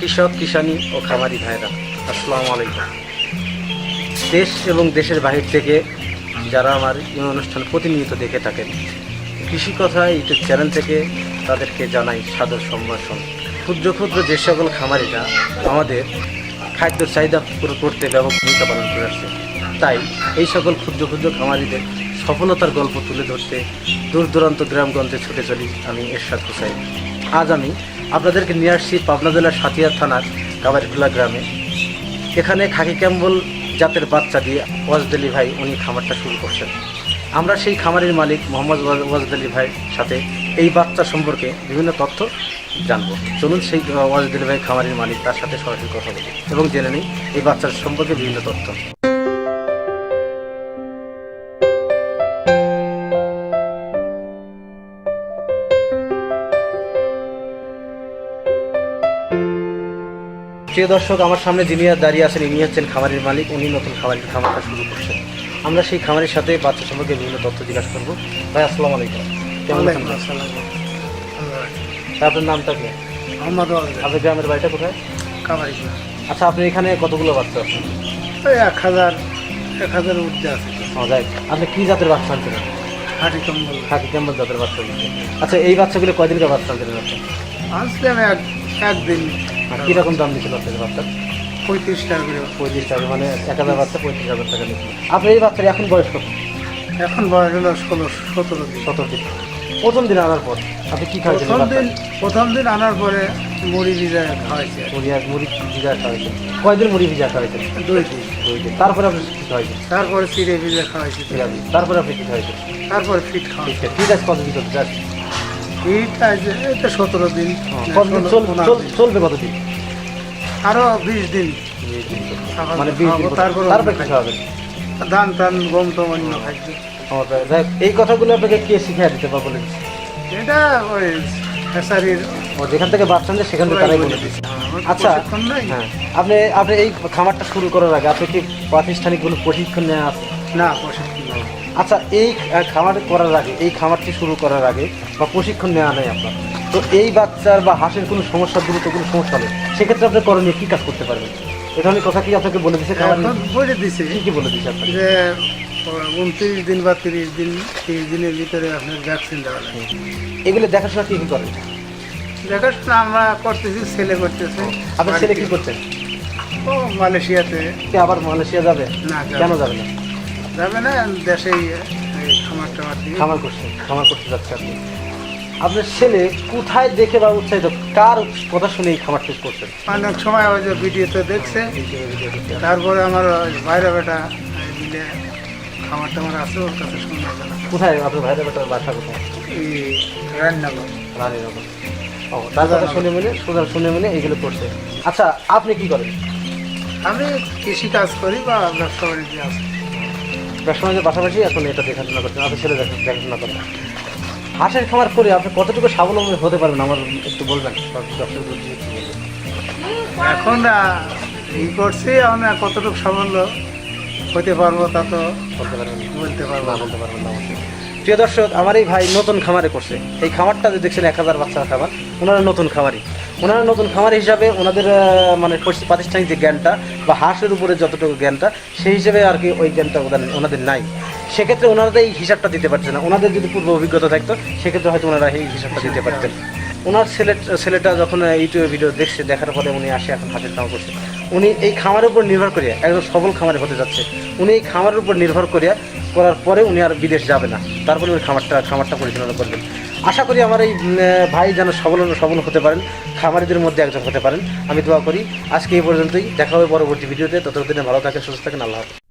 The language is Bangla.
কৃষক কিষানি ও খামারি ভাইরা, আসসালামু আলাইকুম। দেশ এবং দেশের বাহির থেকে যারা আমার এই অনুষ্ঠান প্রতিনিয়ত দেখে থাকেন, কৃষি কথা ইউটিউব চ্যানেল থেকে তাদেরকে জানাই সাদর সম্ভাষণ। ক্ষুদ্র ক্ষুদ্র যে সকল খামারিরা আমাদের খাদ্য চাহিদা পুরো করতে ব্যাপক ভূমিকা পালন করে আসছে, তাই এই সকল ক্ষুদ্র ক্ষুদ্র খামারিদের সফলতার গল্প তুলে ধরতে দূর দূরান্ত গ্রামগঞ্জে ছুটে চলি আমি এরশাদ হুসাইন। আজ আমি আপনাদেরকে নিয়ে আসছি পাবনা জেলার সাথিয়া থানার কাবারীখোলা গ্রামে। এখানে খাকি ক্যাম্বল জাতের বাচ্চা দিয়ে ওয়াজেদ আলী ভাই উনি খামারটা শুরু করছেন। আমরা সেই খামারের মালিক মোহাম্মদ ওয়াজেদ আলী ভাইয়ের সাথে এই বাচ্চা সম্পর্কে বিভিন্ন তথ্য জানবো। চলুন সেই ওয়াজেদ আলী ভাই খামারের মালিক, তার সাথে সরাসরি কথা বলি এবং জেনে নিই এই বাচ্চার সম্পর্কে বিভিন্ন তথ্য। প্রিয় দর্শক, আমার সামনে যিনি দাঁড়িয়ে আছেন ইনি হচ্ছেন খামারের মালিক। উনি নতুন খামারটা শুরু করছেন। আমরা সেই খামারের সাথে বাচ্চা সম্পর্কে বিভিন্ন তথ্য জিজ্ঞাসা করবো। ভাই আসসালামু আলাইকুম, কেমন আছেন? আপনার নামটা কি? আপনার গ্রামের বাড়িটা কোথায়? কাবারীখোলা। আচ্ছা, আপনি এখানে কতগুলো বাচ্চা আছেন? ওই 1000 উঠতে আছে। যাই, আপনি কী জাতের বাচ্চা আনছিলেন? খাকি ক্যাম্বল জাতের বাচ্চা বলছেন। আচ্ছা, এই বাচ্চাগুলো কয়দিনকার বাচ্চা আনছিলেন আপনি? আসলাম একদিন। কীরকম দাম দিচ্ছিল আপনাদের বাচ্চা? 35 টাকা করে। 35 টাকা, মানে 1000 বাচ্চা 35,000 টাকা নিচ্ছিল। আপনার এই বাচ্চার এখন বয়স কত? এখন বয়স হলো 16-17 দিন। 17 দিন। প্রথম দিন আনার পর আপনি কী খাওয়াইছেন? প্রথম দিন আনার পরে মুড়ি ভিজা খাওয়াইছে। মুড়ি ভিজা খাওয়াইছেন। কয়দিন মুড়ি ভিজা খাওয়াইছেন? 2 দিন। তারপরে আপনি কী খাওয়াইছেন? তারপরে চিড়ে ভিজা খাওয়াইছে। তারপরে আপনি কী খাওয়াইছেন? তারপরে ফিট খাওয়াইছে। ঠিক আছে, কতদিন চলতে চান? ফিট আছে এটা 17 দিন। কতদিন চলবে? কতদিন? আরো 20 দিন। মানে 20 দিন। তারপরে কী খাওয়াবেন? ধান টান গম টম অন্য খাদ্য। এই কথাগুলো আপনাকে কে শিখিয়ে দিতে বা বলে দিচ্ছে? এটা ওই ফেসারির যেখান থেকে বাচ্চা নেই সেখান থেকে তারাই বলে দিচ্ছে। আচ্ছা, হ্যাঁ, আপনি এই খামারটা শুরু করার আগে আপনি কি প্রাতিষ্ঠানিক কোনো প্রশিক্ষণ নেওয়া আছে? না, প্রশিক্ষণ নেই। আচ্ছা, এই খামার করার আগে, এই খামারটি শুরু করার আগে বা প্রশিক্ষণ নেওয়া নেই আপনার, তো এই বাচ্চার বা হাঁসের কোনো সমস্যা, দ্রুত কোনো সমস্যা হলে সেক্ষেত্রে আপনি করণীয় কী কাজ করতে পারবেন? এ ধরনের কথা কি আপনাকে বলে দিচ্ছে? বলে দিছে। কী বলে দিচ্ছে আপনাকে? যে 29 দিন বা 30 দিনের ভিতরে আপনার ভ্যাকসিন দেওয়া লাগে। এগুলো দেখাশোনা কী করেন? দেখাশোনা আমরা করতেছি, ছেলে করতেছে। আপনার ছেলে কী করছেন? ও মালয়েশিয়াতে। আবার মালয়েশিয়া যাবে? না, কেন যাবে না? যাবে না, দেশেই খামার করতে যাচ্ছে আপনি। আপনার ছেলে কোথায় দেখে বা উৎসাহিত, কার কথা শুনে এই খামারটি করছেন? অনেক সময় ওই যে ভিডিওতে দেখছে, তারপরে আমার ভাইরা বেটা মিলে খামার টামার আছে, ওর কাছে শুনে গেল। কোথায় আপনার ভাইরা বেটার বাসা? কোথায়? এই রান্নাঘর, রানীনগর। তার কথা শুনে মিলে এইগুলো করছে। আচ্ছা, আপনি কি করেন? আমি কৃষি কাজ করি বা ব্যবসা বাণিজ্য আছে। ব্যবসা বাণিজ্যের পাশাপাশি এখন এটা দেখাশোনা করছেন, আপনার ছেলে দেখাশোনা করেন। হাঁসের খামার করে আপনি কতটুকু স্বাবলম্বী হতে পারবেন আমার একটু বলবেন? এখন করছি, আমরা কতটুকু সাফল্য হতে পারবো তা তো বলতে পারবো না। প্রিয় দর্শক, আমার এই ভাই নতুন খামারে করছে। এই খামারটা যে দেখছেন 1000 বাচ্চার খামার, ওনারা নতুন খামারি হিসাবে ওনাদের মানে প্রাতিষ্ঠানিক যে জ্ঞানটা বা হাঁসের উপরে যতটুকু জ্ঞানটা, সেই হিসেবে আর কি ওই জ্ঞানটা ওনাদের নাই। সেক্ষেত্রে ওনারা এই হিসাবটা দিতে পারছে না। ওনাদের যদি পূর্ব অভিজ্ঞতা থাকতো সেক্ষেত্রে হয়তো ওনারা এই হিসাবটা দিতে পারতেন। ওনার ছেলেটা যখন ইউটিউবে ভিডিও দেখছে, দেখার পরে উনি আসে এখন হাঁসের খামার করছে। উনি এই খামারের উপর নির্ভর করিয়া একজন সফল খামারে হতে যাচ্ছে। উনি এই খামারের উপর নির্ভর করার পরে উনি আর বিদেশ যাবে না, তারপরে উনি খামারটা পরিচালনা করবেন। আশা করি আমার এই ভাই যেন সফল হতে পারেন, খামারিদের মধ্যে একজন হতে পারেন, আমি দোয়া করি। আজকে এই পর্যন্তই, দেখা হবে পরবর্তী ভিডিওতে। ততদিনে ভালো থাকেন, সুস্থ থাকেন, আল্লাহ হাফেজ।